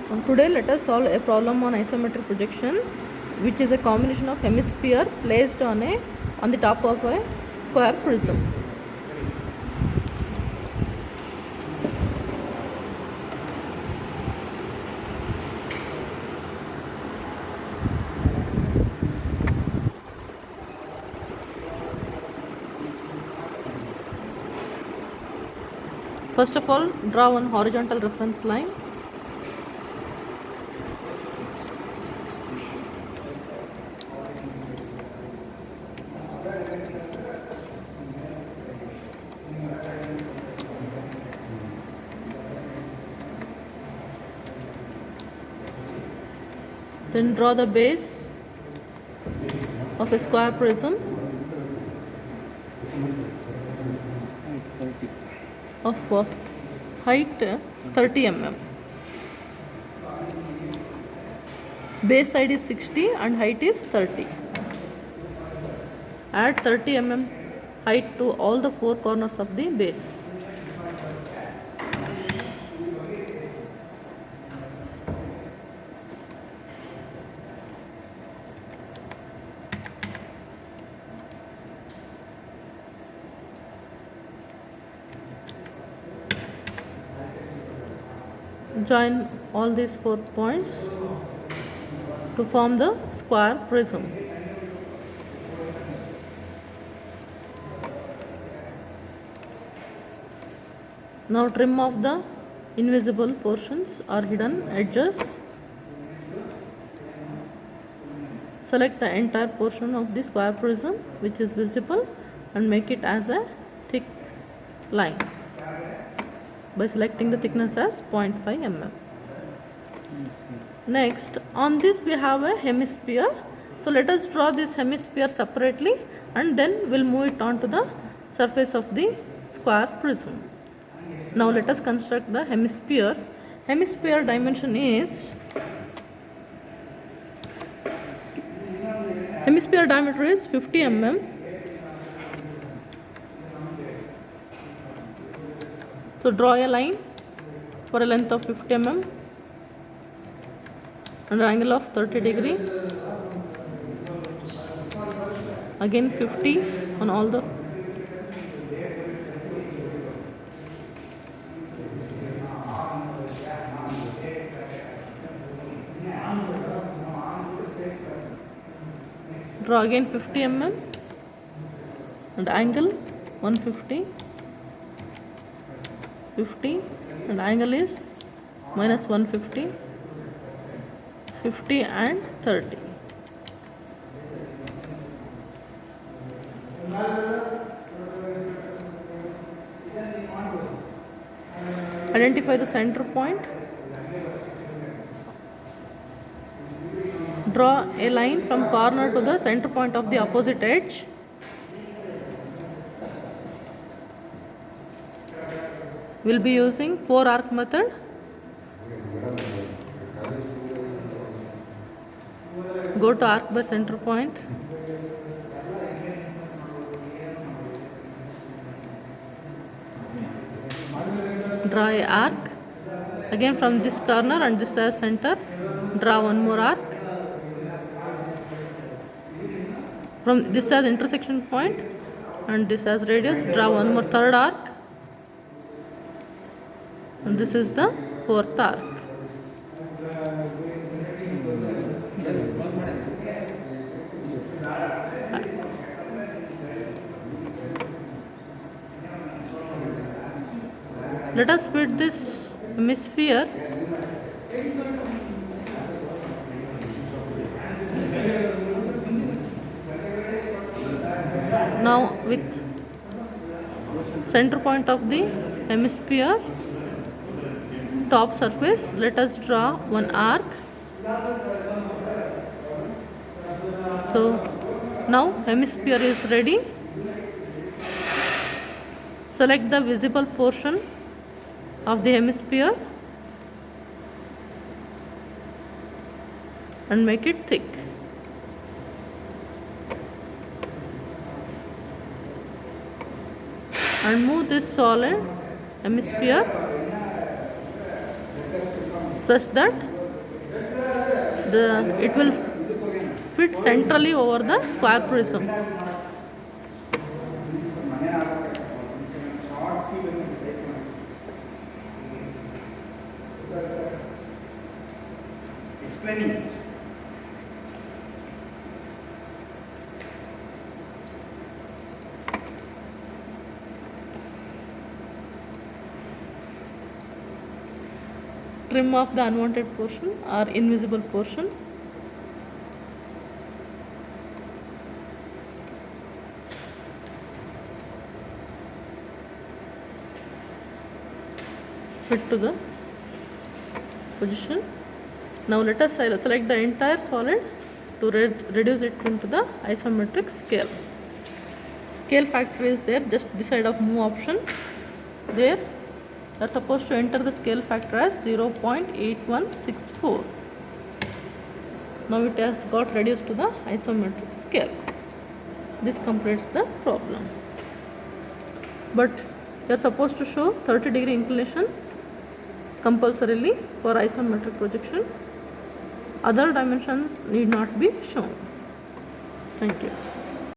Today let us solve a problem on isometric projection, which is a combination of hemisphere placed on the top of a square prism. First of all, draw one horizontal reference line. Then draw the base of a square prism of height 30 mm. Base side is 60 and height is 30. Add 30 mm height to all the four corners of the base. Join all these 4 points to form the square prism. Now trim off the invisible portions or hidden edges. Select the entire portion of the square prism which is visible and make it as a thick line by selecting the thickness as 0.5 mm. Next, on this we have a hemisphere. So let us draw this hemisphere separately and then we'll move it onto the surface of the square prism. Now let us construct the hemisphere. Hemisphere dimension is, hemisphere diameter is 50 mm. So draw a line for a length of 50 mm and an angle of 30 degree. Again 50 on all the draw again 50 mm and angle 150, 50 and angle is minus 150, 50 and 30. Identify the center point. Draw a line from corner to the center point of the opposite edge. We'll be using 4 arc method. Go to arc by center point. Draw a arc. Again from this corner and this as center. Draw one more arc. From this as intersection point and this as radius, draw one more third arc. And this is the fourth arc. Let us fit this hemisphere now with center point of the hemisphere top surface. Let us draw one arc. So now hemisphere is ready. Select the visible portion of the hemisphere and make it thick. And move this solid hemisphere such that it will fit centrally over the square prism. Explaining. Trim off the unwanted portion or invisible portion. Fit to the position. Now let us select the entire solid to reduce it into the isometric scale. Scale factor is there just beside of move option. There you are supposed to enter the scale factor as 0.8164. Now it has got reduced to the isometric scale. This completes the problem. But you are supposed to show 30-degree inclination compulsorily for isometric projection. Other dimensions need not be shown. Thank you.